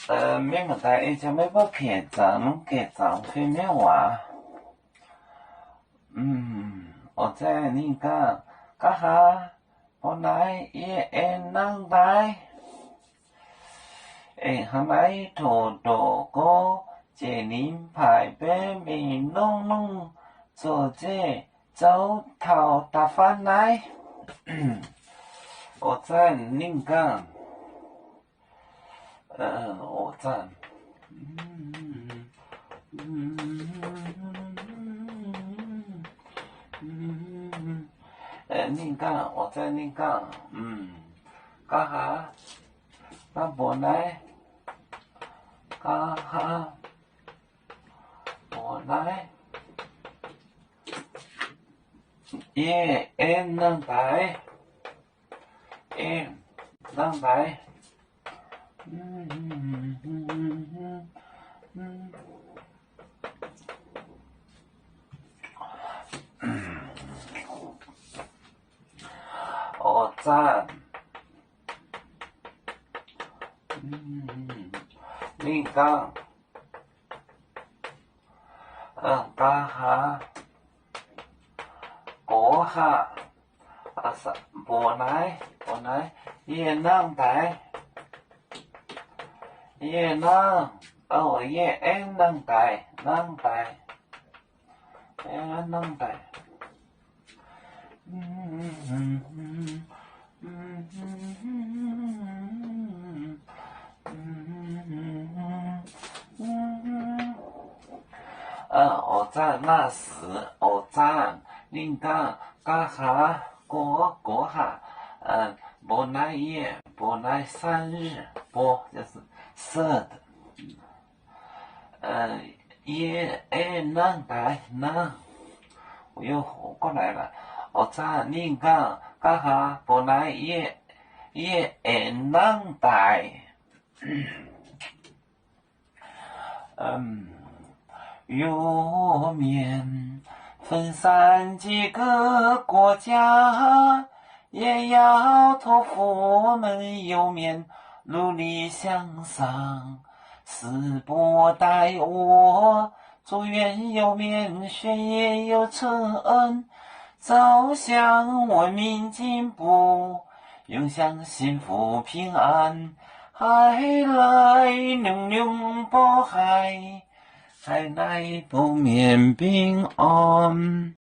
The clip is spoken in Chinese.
免个代，伊就要要客栈，客栈费咩话？我在你讲，家下本来也能来，后来土多个，这林牌白面弄弄，做这走头打翻来，我在你讲。我在，你讲，我在你讲，干哈？那本来，干哈？本来，也能来，能来。我赞，你讲，干哈？我哈，本来也能来。也能，也能带，也能带。我在那时，我在你讲干哈？过哈，本来生日，就是色的，也能带能，我又活过来了。我在你讲干哈？本来也能带，有面分散几个国家，也要托付我们有面努力向上。时不待我，祝愿有面学业有成，走向文明进步，永享幸福平安。海来龙龙波海，海来不免平安。